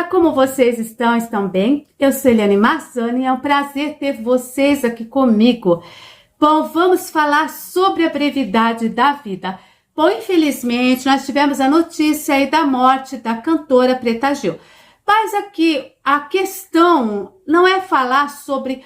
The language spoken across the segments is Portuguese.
como vocês estão? Estão bem? Eu sou Eliane Marzani e é um prazer ter vocês aqui comigo. Bom, vamos falar sobre a brevidade da vida. Bom, infelizmente, nós tivemos a notícia aí da morte da cantora Preta Gil. Mas aqui a questão não é falar sobre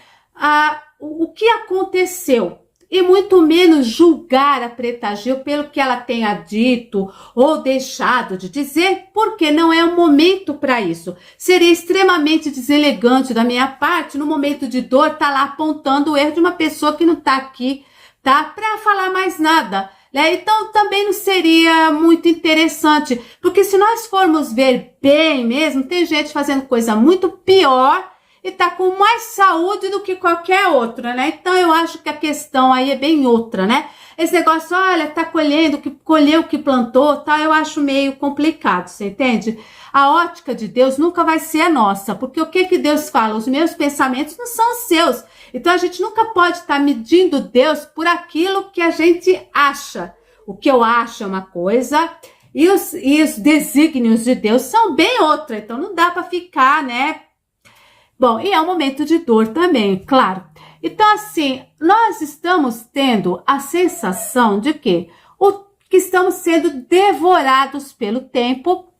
o que aconteceu, e muito menos julgar a Preta Gil pelo que ela tenha dito ou deixado de dizer, porque não é o momento para isso. Seria extremamente deselegante da minha parte, no momento de dor, estar lá apontando o erro de uma pessoa que não está aqui, tá? Para falar mais nada, né? Então também não seria muito interessante, porque se nós formos ver bem mesmo, tem gente fazendo coisa muito pior e tá com mais saúde do que qualquer outra, né? Então eu acho que a questão aí é bem outra, né? Esse negócio, olha, tá colhendo, colheu o que plantou, tá? Eu acho meio complicado, você entende? A ótica de Deus nunca vai ser a nossa, porque o que Deus fala? Os meus pensamentos não são os seus. Então a gente nunca pode estar medindo Deus por aquilo que a gente acha. O que eu acho é uma coisa e os desígnios de Deus são bem outra. Então não dá para ficar, né? Bom, e é um momento de dor também, claro. Então, assim, nós estamos tendo a sensação de que estamos sendo devorados pelo tempo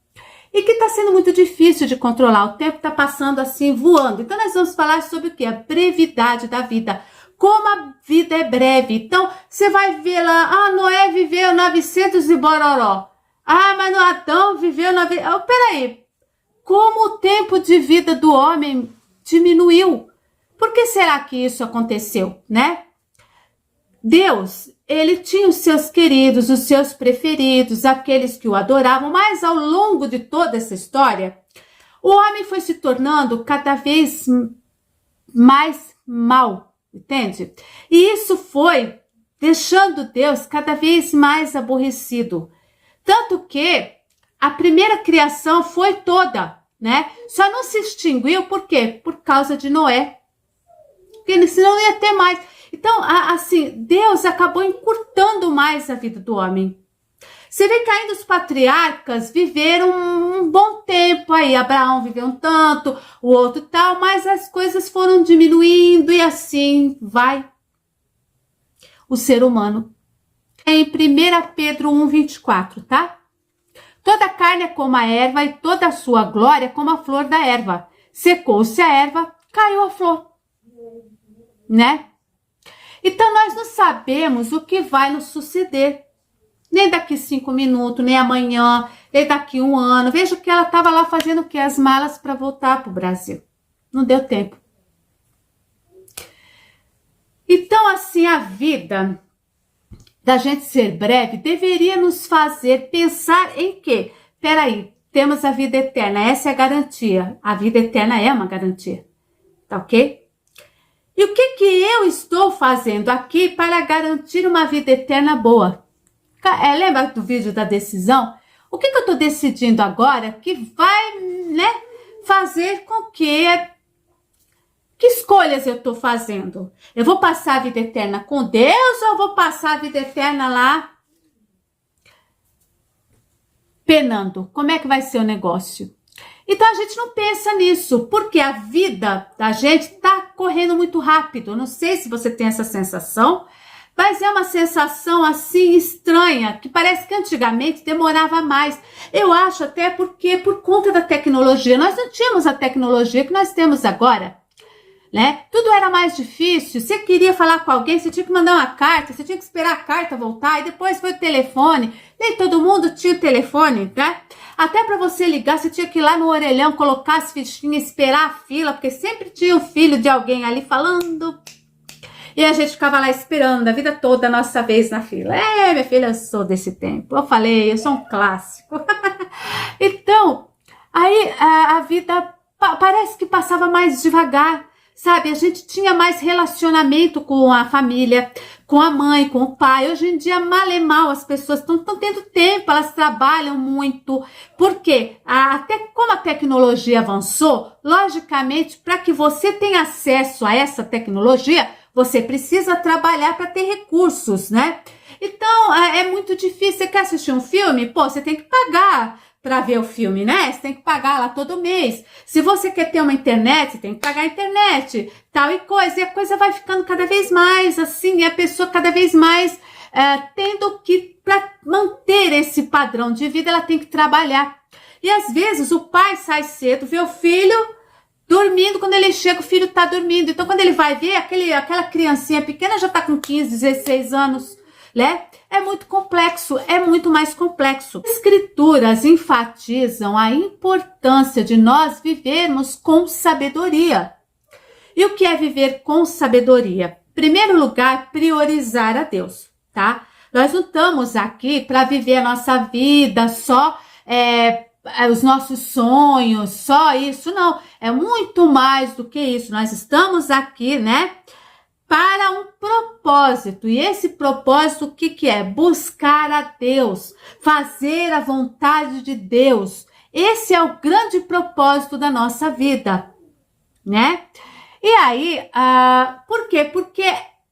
e que está sendo muito difícil de controlar. O tempo está passando assim, voando. Então, nós vamos falar sobre o quê? A brevidade da vida. Como a vida é breve. Então, você vai ver lá, Noé viveu 900 e bororó. Mas Adão viveu 900... peraí, como o tempo de vida do homem diminuiu. Por que será que isso aconteceu, né? Deus, ele tinha os seus queridos, os seus preferidos, aqueles que o adoravam, mas ao longo de toda essa história, o homem foi se tornando cada vez mais mal, entende? E isso foi deixando Deus cada vez mais aborrecido. Tanto que a primeira criação foi toda, né? Só não se extinguiu, por quê? Por causa de Noé. Porque senão não ia ter mais. Então, assim, Deus acabou encurtando mais a vida do homem. Você vê que ainda os patriarcas viveram um bom tempo aí. Abraão viveu um tanto, o outro tal, mas as coisas foram diminuindo e assim vai o ser humano. Em 1 Pedro 1,24, tá? Toda carne é como a erva e toda a sua glória como a flor da erva. Secou-se a erva, caiu a flor. Né? Então nós não sabemos o que vai nos suceder. Nem daqui 5 minutos, nem amanhã, nem daqui 1 ano. Veja que ela estava lá fazendo o quê? As malas para voltar para o Brasil. Não deu tempo. Então assim, a vida da gente ser breve, deveria nos fazer pensar em que, peraí, temos a vida eterna, essa é a garantia, a vida eterna é uma garantia, tá ok? E o que eu estou fazendo aqui para garantir uma vida eterna boa? Lembra do vídeo da decisão? O que eu estou decidindo agora que vai, né, fazer com que escolhas eu estou fazendo? Eu vou passar a vida eterna com Deus ou eu vou passar a vida eterna lá penando? Como é que vai ser o negócio? Então a gente não pensa nisso, porque a vida da gente está correndo muito rápido. Não sei se você tem essa sensação, mas é uma sensação assim estranha, que parece que antigamente demorava mais. Eu acho até porque por conta da tecnologia, nós não tínhamos a tecnologia que nós temos agora. Né? Tudo era mais difícil. Você queria falar com alguém, você tinha que mandar uma carta, você tinha que esperar a carta voltar, e depois foi o telefone. Nem todo mundo tinha o telefone, né? Até para você ligar, você tinha que ir lá no orelhão, colocar as fichinhas, esperar a fila, porque sempre tinha o filho de alguém ali falando. E a gente ficava lá esperando a vida toda a nossa vez na fila. Minha filha, eu sou desse tempo. Eu falei, eu sou um clássico. Então, aí a vida parece que passava mais devagar. Sabe, a gente tinha mais relacionamento com a família, com a mãe, com o pai. Hoje em dia, mal e mal, as pessoas estão tendo tempo, elas trabalham muito. Por quê? Até como a tecnologia avançou, logicamente, para que você tenha acesso a essa tecnologia, você precisa trabalhar para ter recursos, né? Então, é muito difícil. Você quer assistir um filme? Pô, você tem que pagar para ver o filme, né? Você tem que pagar lá todo mês. Se você quer ter uma internet, você tem que pagar a internet, tal e coisa. E a coisa vai ficando cada vez mais assim, e a pessoa cada vez mais tendo que, para manter esse padrão de vida, ela tem que trabalhar. E às vezes o pai sai cedo, vê o filho dormindo, quando ele chega o filho tá dormindo. Então quando ele vai ver, aquela criancinha pequena já tá com 15, 16 anos, né? É muito complexo, é muito mais complexo. As escrituras enfatizam a importância de nós vivermos com sabedoria. E o que é viver com sabedoria? Em primeiro lugar, priorizar a Deus, tá? Nós não estamos aqui para viver a nossa vida só os nossos sonhos, só isso, não. É muito mais do que isso. Nós estamos aqui, né, para um propósito. E esse propósito, o que que é? Buscar a Deus, fazer a vontade de Deus. Esse é o grande propósito da nossa vida, né? E aí, por quê? Porque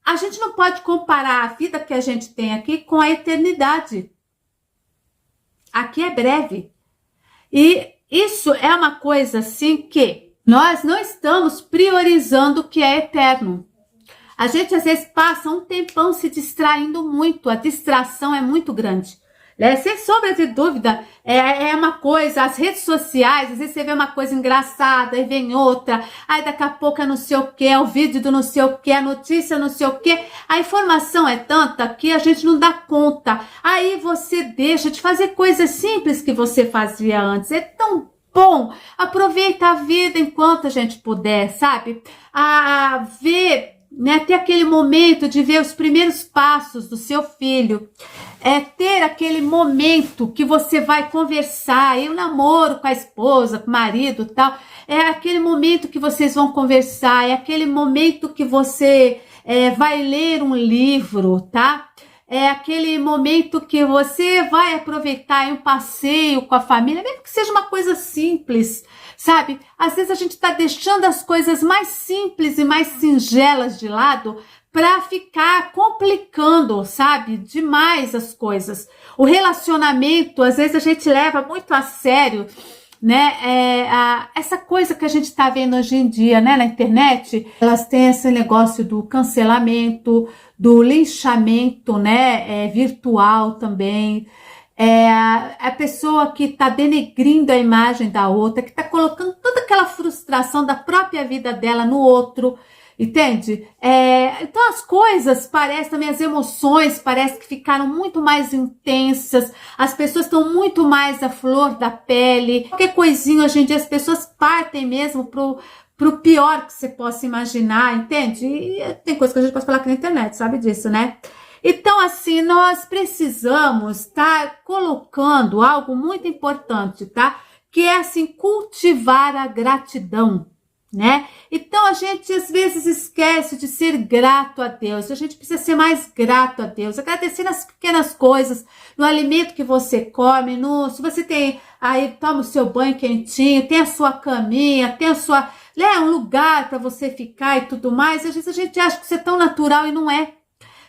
a gente não pode comparar a vida que a gente tem aqui com a eternidade. Aqui é breve. E isso é uma coisa assim que nós não estamos priorizando o que é eterno. A gente às vezes passa um tempão se distraindo muito, a distração é muito grande. Sem sombra de dúvida, é uma coisa, as redes sociais, às vezes você vê uma coisa engraçada, aí vem outra, aí daqui a pouco é não sei o que, é o vídeo do não sei o que, a notícia não sei o que, a informação é tanta que a gente não dá conta, aí você deixa de fazer coisas simples que você fazia antes, é tão bom, aproveita a vida enquanto a gente puder, sabe, ver, né, ter aquele momento de ver os primeiros passos do seu filho, ter aquele momento que você vai conversar, o namoro com a esposa, com o marido e tal, é aquele momento que vocês vão conversar, é aquele momento que você vai ler um livro, tá? É aquele momento que você vai aproveitar um passeio com a família, mesmo que seja uma coisa simples, sabe? Às vezes a gente está deixando as coisas mais simples e mais singelas de lado para ficar complicando, sabe? Demais as coisas. O relacionamento, às vezes a gente leva muito a sério, né? Essa coisa que a gente está vendo hoje em dia, né? Na internet, elas têm esse negócio do cancelamento, do linchamento, né? Virtual também. A pessoa que está denegrindo a imagem da outra, que está colocando toda aquela frustração da própria vida dela no outro, entende? Então as coisas parecem, também as emoções parecem que ficaram muito mais intensas, as pessoas estão muito mais à flor da pele, qualquer coisinha hoje em dia as pessoas partem mesmo pro pior que você possa imaginar, entende? E tem coisa que a gente pode falar aqui na internet, sabe disso, né? Então, assim, nós precisamos estar colocando algo muito importante, tá? Que é, assim, cultivar a gratidão, né? Então, a gente, às vezes, esquece de ser grato a Deus. A gente precisa ser mais grato a Deus. Agradecer nas pequenas coisas, no alimento que você come, se você tem, aí, toma o seu banho quentinho, tem a sua caminha, tem a sua, né, um lugar para você ficar e tudo mais. Às vezes, a gente acha que isso é tão natural e não é.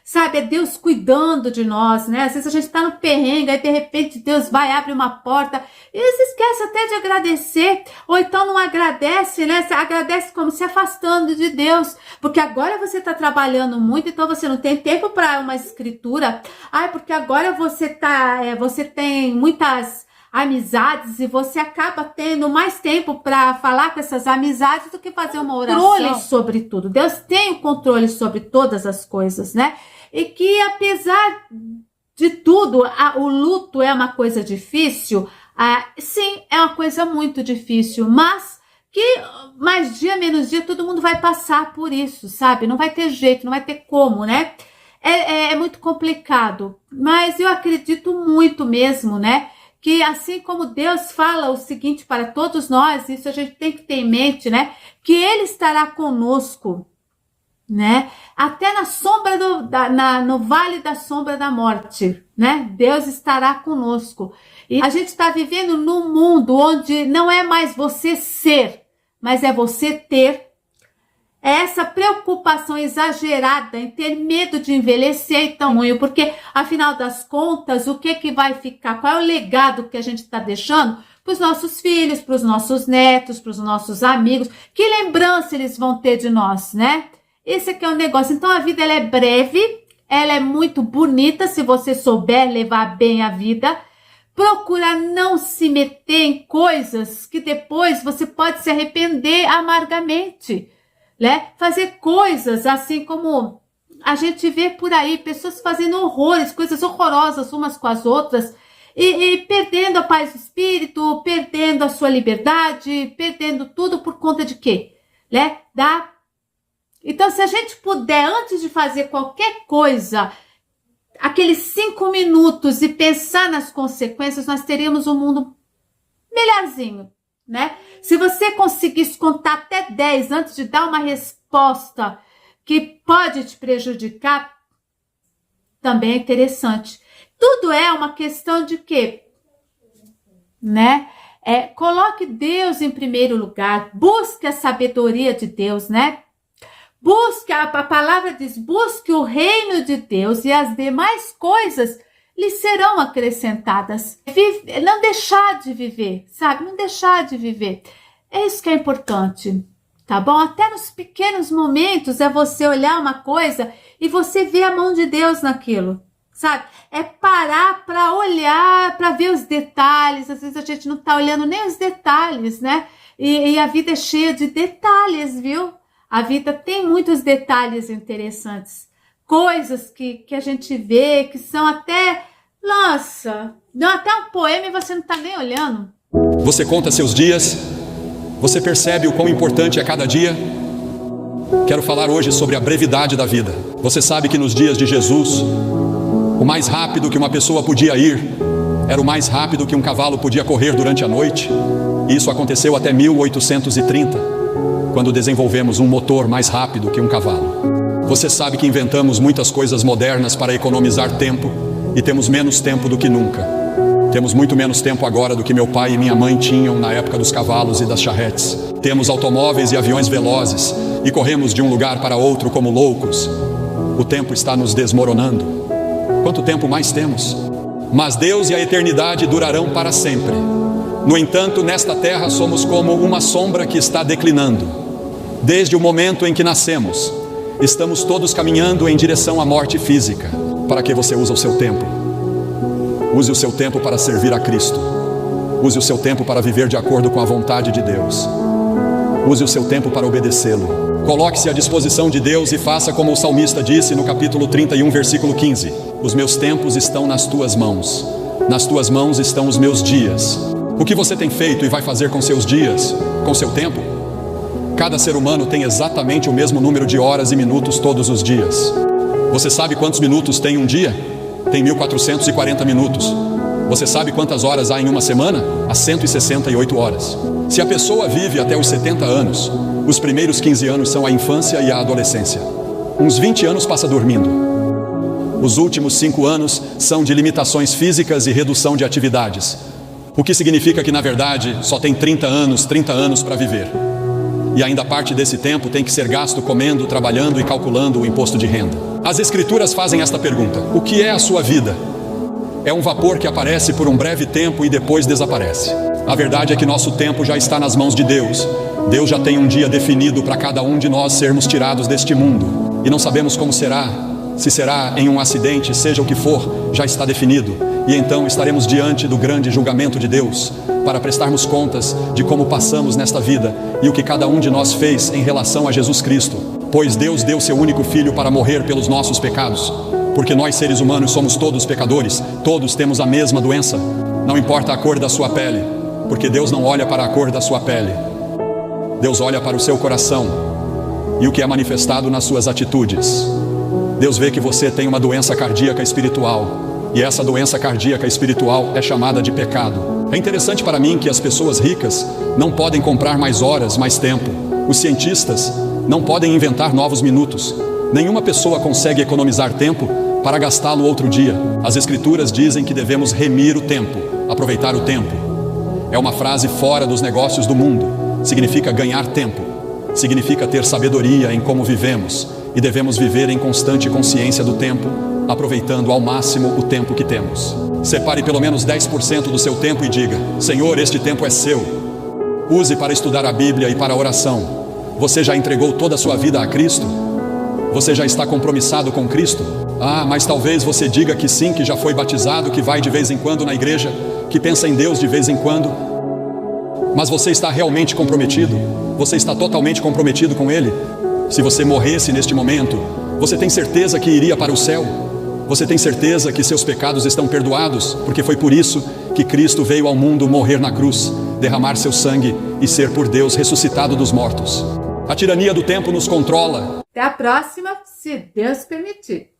Sabe, é Deus cuidando de nós, né? Às vezes a gente tá no perrengue, aí de repente Deus vai, abre uma porta e se esquece até de agradecer, ou então não agradece, né? Você agradece como se afastando de Deus, porque agora você tá trabalhando muito, então você não tem tempo para uma escritura, porque agora você tem muitas amizades e você acaba tendo mais tempo para falar com essas amizades do que fazer uma oração. Controle sobre tudo. Deus tem o controle sobre todas as coisas, né? E que apesar de tudo, o luto é uma coisa difícil. Sim, é uma coisa muito difícil, mas que mais dia, menos dia, todo mundo vai passar por isso, sabe? Não vai ter jeito, não vai ter como, né? É muito complicado, mas eu acredito muito mesmo, né? Que assim como Deus fala o seguinte para todos nós, isso a gente tem que ter em mente, né? Que Ele estará conosco, né? Até na sombra no vale da sombra da morte, né? Deus estará conosco. E a gente está vivendo num mundo onde não é mais você ser, mas é você ter. É essa preocupação exagerada em ter medo de envelhecer então ruim, porque afinal das contas, o que vai ficar? Qual é o legado que a gente está deixando para os nossos filhos, para os nossos netos, para os nossos amigos? Que lembrança eles vão ter de nós, né? Esse aqui é o negócio. Então a vida ela é breve, ela é muito bonita se você souber levar bem a vida. Procura não se meter em coisas que depois você pode se arrepender amargamente. Né? Fazer coisas assim como a gente vê por aí, pessoas fazendo horrores, coisas horrorosas umas com as outras e perdendo a paz do espírito, perdendo a sua liberdade, perdendo tudo por conta de quê? Né? Então, se a gente puder, antes de fazer qualquer coisa, aqueles 5 minutos e pensar nas consequências, nós teríamos um mundo melhorzinho. Né? Se você conseguisse contar até 10 antes de dar uma resposta que pode te prejudicar, também é interessante. Tudo é uma questão de quê? Né? Coloque Deus em primeiro lugar, busque a sabedoria de Deus, né? Busque, a palavra diz, busque o reino de Deus e as demais coisas lhe serão acrescentadas. Não deixar de viver, sabe? Não deixar de viver. É isso que é importante, tá bom? Até nos pequenos momentos é você olhar uma coisa e você ver a mão de Deus naquilo, sabe? É parar para olhar, para ver os detalhes. Às vezes a gente não tá olhando nem os detalhes, né? E a vida é cheia de detalhes, viu? A vida tem muitos detalhes interessantes. Coisas que a gente vê, que são até, nossa, dão até um poema e você não está nem olhando. Você conta seus dias? Você percebe o quão importante é cada dia? Quero falar hoje sobre a brevidade da vida. Você sabe que nos dias de Jesus, o mais rápido que uma pessoa podia ir era o mais rápido que um cavalo podia correr durante a noite. E isso aconteceu até 1830, quando desenvolvemos um motor mais rápido que um cavalo. Você sabe que inventamos muitas coisas modernas para economizar tempo e temos menos tempo do que nunca. Temos muito menos tempo agora do que meu pai e minha mãe tinham na época dos cavalos e das charretes. Temos automóveis e aviões velozes e corremos de um lugar para outro como loucos. O tempo está nos desmoronando. Quanto tempo mais temos? Mas Deus e a eternidade durarão para sempre. No entanto, nesta terra somos como uma sombra que está declinando. Desde o momento em que nascemos, estamos todos caminhando em direção à morte física. Para que você usa o seu tempo? Use o seu tempo para servir a Cristo. Use o seu tempo para viver de acordo com a vontade de Deus. Use o seu tempo para obedecê-lo. Coloque-se à disposição de Deus e faça como o salmista disse no capítulo 31, versículo 15. Os meus tempos estão nas tuas mãos. Nas tuas mãos estão os meus dias. O que você tem feito e vai fazer com seus dias, com seu tempo? Cada ser humano tem exatamente o mesmo número de horas e minutos todos os dias. Você sabe quantos minutos tem um dia? Tem 1440 minutos. Você sabe quantas horas há em uma semana? Há 168 horas. Se a pessoa vive até os 70 anos, os primeiros 15 anos são a infância e a adolescência. Uns 20 anos passa dormindo. Os últimos 5 anos são de limitações físicas e redução de atividades. O que significa que, na verdade, só tem 30 anos para viver. E ainda parte desse tempo tem que ser gasto comendo, trabalhando e calculando o imposto de renda. As Escrituras fazem esta pergunta: o que é a sua vida? É um vapor que aparece por um breve tempo e depois desaparece. A verdade é que nosso tempo já está nas mãos de Deus. Deus já tem um dia definido para cada um de nós sermos tirados deste mundo. E não sabemos como será. Se será em um acidente, seja o que for, já está definido. E então estaremos diante do grande julgamento de Deus, para prestarmos contas de como passamos nesta vida e o que cada um de nós fez em relação a Jesus Cristo. Pois Deus deu seu único Filho para morrer pelos nossos pecados. Porque nós, seres humanos, somos todos pecadores, todos temos a mesma doença. Não importa a cor da sua pele, porque Deus não olha para a cor da sua pele. Deus olha para o seu coração e o que é manifestado nas suas atitudes. Deus vê que você tem uma doença cardíaca espiritual. E essa doença cardíaca espiritual é chamada de pecado. É interessante para mim que as pessoas ricas não podem comprar mais horas, mais tempo. Os cientistas não podem inventar novos minutos. Nenhuma pessoa consegue economizar tempo para gastá-lo outro dia. As Escrituras dizem que devemos remir o tempo, aproveitar o tempo. É uma frase fora dos negócios do mundo. Significa ganhar tempo. significa ter sabedoria em como vivemos e devemos viver em constante consciência do tempo, aproveitando ao máximo o tempo que temos. Separe pelo menos 10% do seu tempo e diga: Senhor, este tempo é seu. Use para estudar a Bíblia e para a oração. Você já entregou toda a sua vida a Cristo? Você já está compromissado com Cristo? Ah, mas talvez você diga que sim, que já foi batizado, que vai de vez em quando na igreja, que pensa em Deus de vez em quando. Mas você está realmente comprometido? Você está totalmente comprometido com Ele? Se você morresse neste momento, você tem certeza que iria para o céu? Você tem certeza que seus pecados estão perdoados? Porque foi por isso que Cristo veio ao mundo morrer na cruz, derramar seu sangue e ser por Deus ressuscitado dos mortos. A tirania do tempo nos controla. Até a próxima, se Deus permitir.